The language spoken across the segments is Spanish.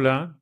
Hola,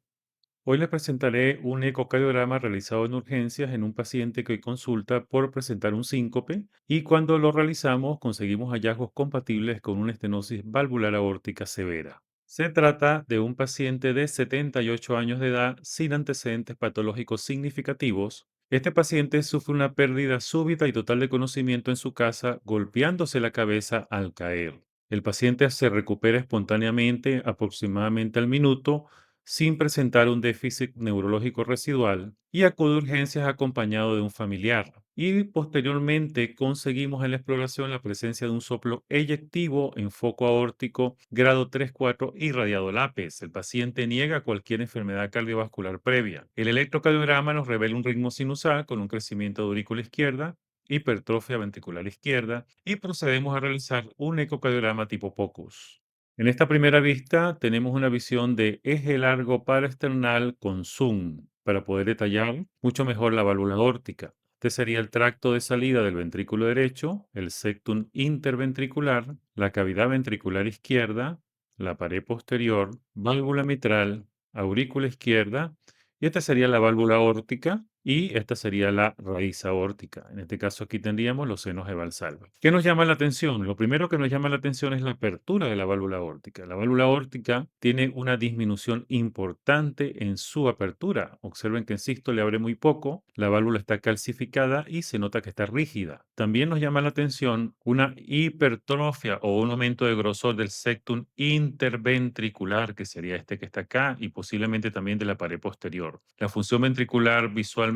hoy les presentaré un ecocardiograma realizado en urgencias en un paciente que hoy consulta por presentar un síncope y cuando lo realizamos conseguimos hallazgos compatibles con una estenosis valvular aórtica severa. Se trata de un paciente de 78 años de edad sin antecedentes patológicos significativos. Este paciente sufre una pérdida súbita y total de conocimiento en su casa, golpeándose la cabeza al caer. El paciente se recupera espontáneamente aproximadamente al minuto sin presentar un déficit neurológico residual y acude a urgencias acompañado de un familiar. Y posteriormente conseguimos en la exploración la presencia de un soplo eyectivo en foco aórtico grado 3-4 irradiado lápiz. El paciente niega cualquier enfermedad cardiovascular previa. El electrocardiograma nos revela un ritmo sinusal con un crecimiento de aurícula izquierda, hipertrofia ventricular izquierda y procedemos a realizar un ecocardiograma tipo POCUS. En esta primera vista tenemos una visión de eje largo paraesternal con zoom para poder detallar mucho mejor la válvula aórtica. Este sería el tracto de salida del ventrículo derecho, el septum interventricular, la cavidad ventricular izquierda, la pared posterior, válvula mitral, aurícula izquierda, y esta sería la válvula aórtica y esta sería la raíz aórtica. En este caso aquí tendríamos los senos de Valsalva. ¿Qué nos llama la atención? Lo primero que nos llama la atención es la apertura de la válvula aórtica. La válvula aórtica tiene una disminución importante en su apertura. Observen que en sístole abre muy poco, la válvula está calcificada y se nota que está rígida. También nos llama la atención una hipertrofia o un aumento de grosor del septum interventricular, que sería este que está acá, y posiblemente también de la pared posterior. La función ventricular visualmente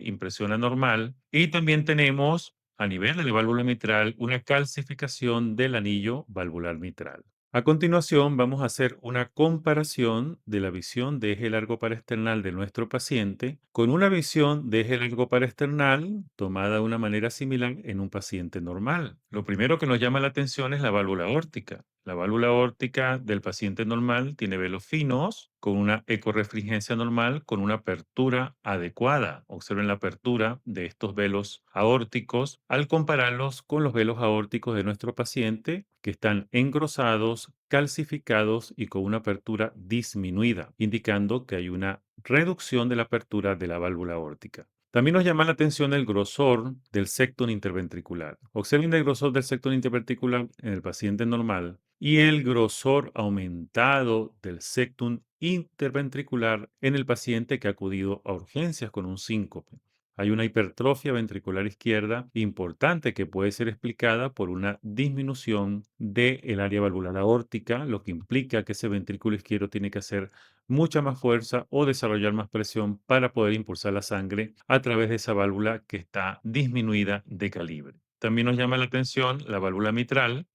impresiona normal y también tenemos a nivel de la válvula mitral una calcificación del anillo valvular mitral. A continuación, vamos a hacer una comparación de la visión de eje largo paraesternal de nuestro paciente con una visión de eje largo paraesternal tomada de una manera similar en un paciente normal. Lo primero que nos llama la atención es la válvula aórtica. La válvula aórtica del paciente normal tiene velos finos, con una ecorefringencia normal, con una apertura adecuada. Observen la apertura de estos velos aórticos al compararlos con los velos aórticos de nuestro paciente, que están engrosados, calcificados y con una apertura disminuida, indicando que hay una reducción de la apertura de la válvula aórtica. También nos llama la atención el grosor del septum interventricular. Observen el grosor del septum interventricular en el paciente normal y el grosor aumentado del septum interventricular en el paciente que ha acudido a urgencias con un síncope. Hay una hipertrofia ventricular izquierda importante que puede ser explicada por una disminución del área valvular aórtica, lo que implica que ese ventrículo izquierdo tiene que hacer mucha más fuerza o desarrollar más presión para poder impulsar la sangre a través de esa válvula que está disminuida de calibre. También nos llama la atención la válvula mitral.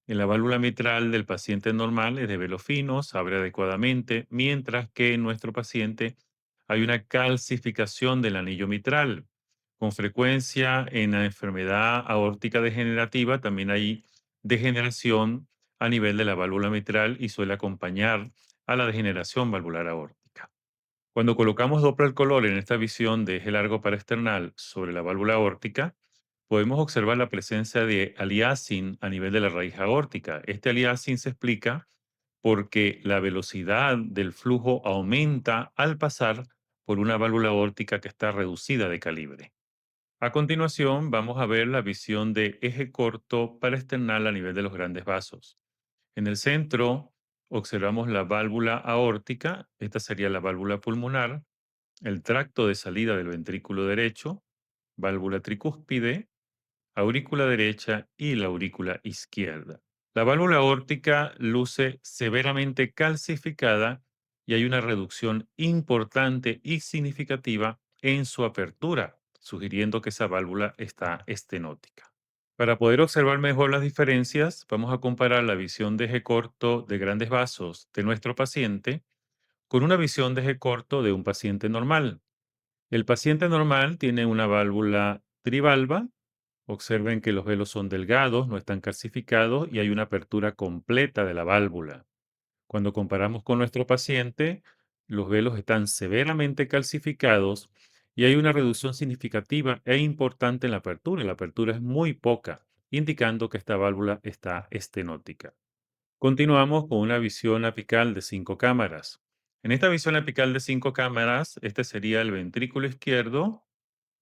En la válvula mitral del paciente normal es de velos finos, abre adecuadamente, mientras que en nuestro paciente hay una calcificación del anillo mitral. Con frecuencia en la enfermedad aórtica degenerativa también hay degeneración a nivel de la válvula mitral y suele acompañar a la degeneración valvular aórtica. Cuando colocamos Doppler color en esta visión de eje largo paraesternal sobre la válvula aórtica, podemos observar la presencia de aliasing a nivel de la raíz aórtica. Este aliasing se explica porque la velocidad del flujo aumenta al pasar por una válvula aórtica que está reducida de calibre. A continuación, vamos a ver la visión de eje corto paraesternal a nivel de los grandes vasos. En el centro observamos la válvula aórtica, esta sería la válvula pulmonar, el tracto de salida del ventrículo derecho, válvula tricúspide, aurícula derecha y la aurícula izquierda. La válvula aórtica luce severamente calcificada y hay una reducción importante y significativa en su apertura, sugiriendo que esa válvula está estenótica. Para poder observar mejor las diferencias, vamos a comparar la visión de eje corto de grandes vasos de nuestro paciente con una visión de eje corto de un paciente normal. El paciente normal tiene una válvula trivalva. Observen que los velos son delgados, no están calcificados y hay una apertura completa de la válvula. Cuando comparamos con nuestro paciente, los velos están severamente calcificados y hay una reducción significativa e importante en la apertura. La apertura es muy poca, indicando que esta válvula está estenótica. Continuamos con una visión apical de 5 cámaras. En esta visión apical de 5 cámaras, este sería el ventrículo izquierdo,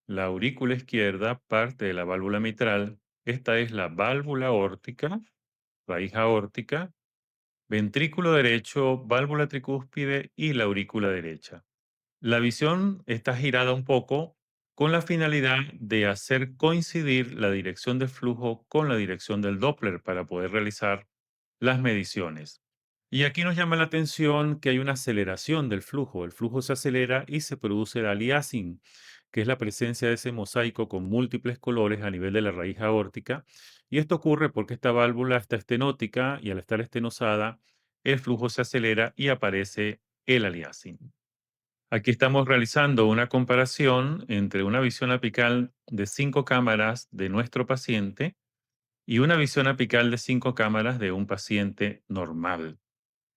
la aurícula izquierda, parte de la válvula mitral. Esta es la válvula aórtica, raíz aórtica, ventrículo derecho, válvula tricúspide y la aurícula derecha. La visión está girada un poco con la finalidad de hacer coincidir la dirección del flujo con la dirección del Doppler para poder realizar las mediciones. Y aquí nos llama la atención que hay una aceleración del flujo. El flujo se acelera y se produce el aliasing, que es la presencia de ese mosaico con múltiples colores a nivel de la raíz aórtica. Y esto ocurre porque esta válvula está estenótica y al estar estenosada, el flujo se acelera y aparece el aliasing. Aquí estamos realizando una comparación entre una visión apical de 5 cámaras de nuestro paciente y una visión apical de 5 cámaras de un paciente normal.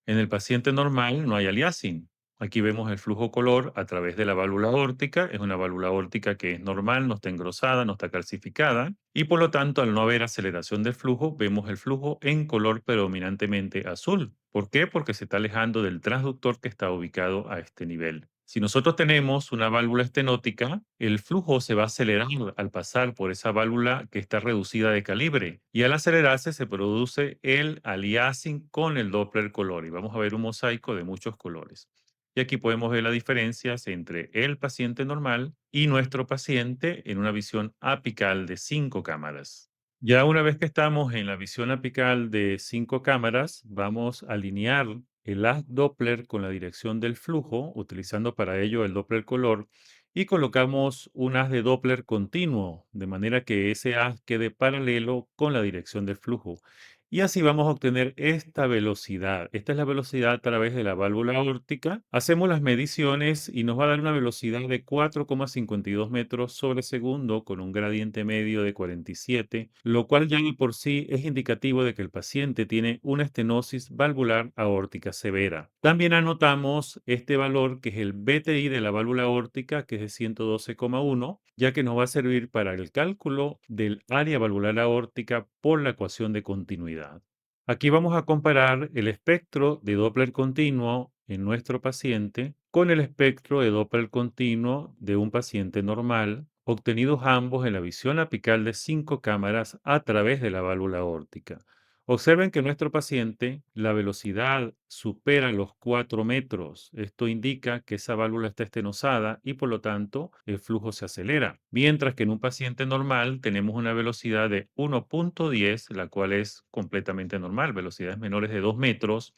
En el paciente normal no hay aliasing. Aquí vemos el flujo color a través de la válvula aórtica. Es una válvula aórtica que es normal, no está engrosada, no está calcificada. Y por lo tanto, al no haber aceleración del flujo, vemos el flujo en color predominantemente azul. ¿Por qué? Porque se está alejando del transductor que está ubicado a este nivel. Si nosotros tenemos una válvula estenótica, el flujo se va a acelerar al pasar por esa válvula que está reducida de calibre y al acelerarse se produce el aliasing con el Doppler color y vamos a ver un mosaico de muchos colores. Y aquí podemos ver las diferencias entre el paciente normal y nuestro paciente en una visión apical de 5 cámaras. Ya una vez que estamos en la visión apical de 5 cámaras, vamos a alinear el haz Doppler con la dirección del flujo, utilizando para ello el Doppler color, y colocamos un haz de Doppler continuo, de manera que ese haz quede paralelo con la dirección del flujo. Y así vamos a obtener esta velocidad. Esta es la velocidad a través de la válvula aórtica. Hacemos las mediciones y nos va a dar una velocidad de 4,52 metros sobre segundo con un gradiente medio de 47, lo cual ya de por sí es indicativo de que el paciente tiene una estenosis valvular aórtica severa. También anotamos este valor que es el BTI de la válvula aórtica, que es de 112,1, ya que nos va a servir para el cálculo del área valvular aórtica por la ecuación de continuidad. Aquí vamos a comparar el espectro de Doppler continuo en nuestro paciente con el espectro de Doppler continuo de un paciente normal, obtenidos ambos en la visión apical de 5 cámaras a través de la válvula aórtica. Observen que en nuestro paciente la velocidad supera los 4 metros. Esto indica que esa válvula está estenosada y por lo tanto el flujo se acelera. Mientras que en un paciente normal tenemos una velocidad de 1,10, la cual es completamente normal. Velocidades menores de 2 metros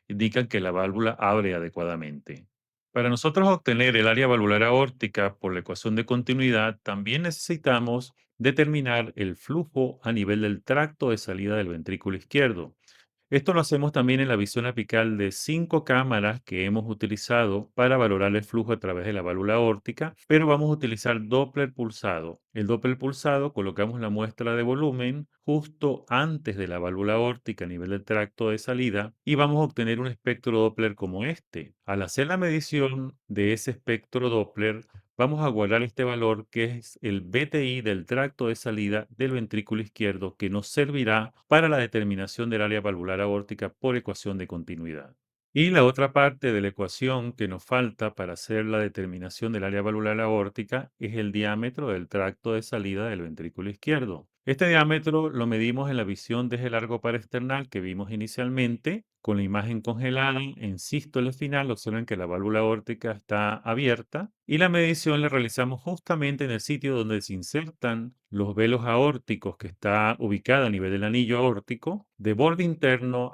indican que la válvula abre adecuadamente. Para nosotros obtener el área valvular aórtica por la ecuación de continuidad, también necesitamos determinar el flujo a nivel del tracto de salida del ventrículo izquierdo. Esto lo hacemos también en la visión apical de 5 cámaras que hemos utilizado para valorar el flujo a través de la válvula aórtica, pero vamos a utilizar Doppler pulsado. El Doppler pulsado colocamos la muestra de volumen justo antes de la válvula aórtica a nivel del tracto de salida y vamos a obtener un espectro Doppler como este. Al hacer la medición de ese espectro Doppler, vamos a guardar este valor que es el BTI del tracto de salida del ventrículo izquierdo que nos servirá para la determinación del área valvular aórtica por ecuación de continuidad. Y la otra parte de la ecuación que nos falta para hacer la determinación del área valvular aórtica es el diámetro del tracto de salida del ventrículo izquierdo. Este diámetro lo medimos en la visión desde largo parasternal que vimos inicialmente, con la imagen congelada en sístole final. Observen que la válvula aórtica está abierta y la medición la realizamos justamente en el sitio donde se insertan los velos aórticos, que está ubicada a nivel del anillo aórtico, de borde interno,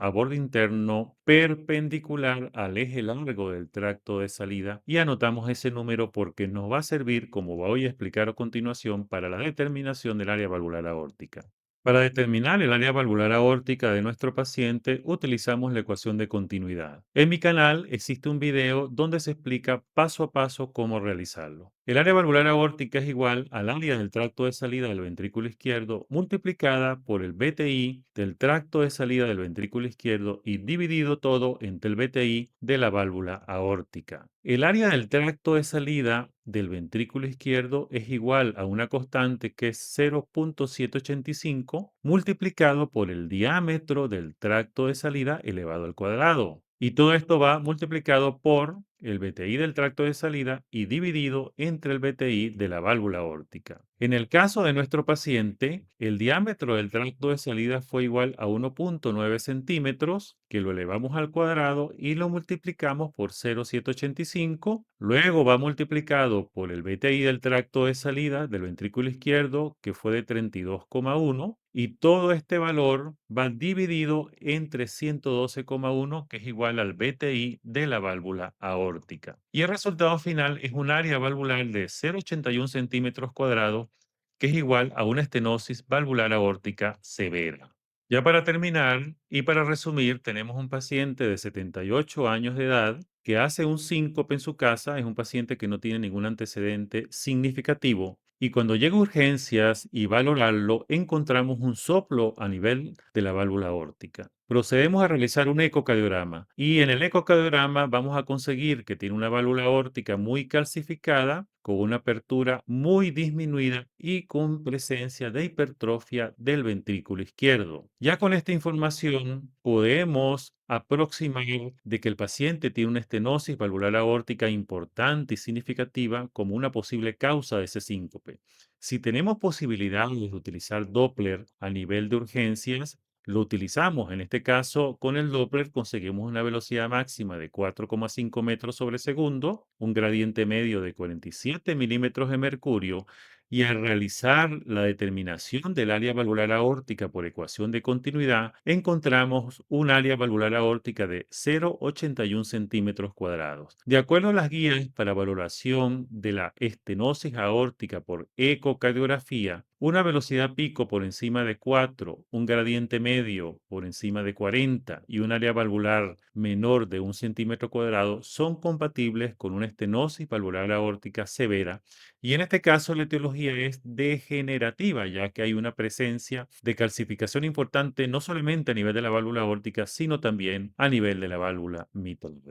perpendicular al eje largo del tracto de salida, y anotamos ese número porque nos va a servir, como voy a explicar a continuación, para la determinación del área valvular aórtica. Para determinar el área valvular aórtica de nuestro paciente, utilizamos la ecuación de continuidad. En mi canal existe un video donde se explica paso a paso cómo realizarlo. El área valvular aórtica es igual al área del tracto de salida del ventrículo izquierdo multiplicada por el BTI del tracto de salida del ventrículo izquierdo y dividido todo entre el BTI de la válvula aórtica. El área del tracto de salida del ventrículo izquierdo es igual a una constante que es 0,785 multiplicado por el diámetro del tracto de salida elevado al cuadrado. Y todo esto va multiplicado por el BTI del tracto de salida y dividido entre el BTI de la válvula aórtica. En el caso de nuestro paciente, el diámetro del tracto de salida fue igual a 1,9 centímetros, que lo elevamos al cuadrado y lo multiplicamos por 0,785. Luego va multiplicado por el BTI del tracto de salida del ventrículo izquierdo, que fue de 32,1, y todo este valor va dividido entre 112,1, que es igual al BTI de la válvula aórtica. Y el resultado final es un área valvular de 0,81 centímetros cuadrados, que es igual a una estenosis valvular aórtica severa. Ya para terminar y para resumir, tenemos un paciente de 78 años de edad que hace un síncope en su casa. Es un paciente que no tiene ningún antecedente significativo. Y cuando llega a urgencias y valorarlo, encontramos un soplo a nivel de la válvula aórtica. Procedemos a realizar un ecocardiograma y en el ecocardiograma vamos a conseguir que tiene una válvula aórtica muy calcificada, con una apertura muy disminuida y con presencia de hipertrofia del ventrículo izquierdo. Ya con esta información podemos aproximar de que el paciente tiene una estenosis valvular aórtica importante y significativa como una posible causa de ese síncope. Si tenemos posibilidades de utilizar Doppler a nivel de urgencias, lo utilizamos. En este caso, con el Doppler conseguimos una velocidad máxima de 4,5 metros sobre segundo, un gradiente medio de 47 milímetros de mercurio, y al realizar la determinación del área valvular aórtica por ecuación de continuidad, encontramos un área valvular aórtica de 0,81 centímetros cuadrados. De acuerdo a las guías para valoración de la estenosis aórtica por ecocardiografía, una velocidad pico por encima de 4, un gradiente medio por encima de 40 y un área valvular menor de 1 centímetro cuadrado son compatibles con una estenosis valvular aórtica severa, y en este caso la etiología es degenerativa, ya que hay una presencia de calcificación importante no solamente a nivel de la válvula aórtica, sino también a nivel de la válvula mitral.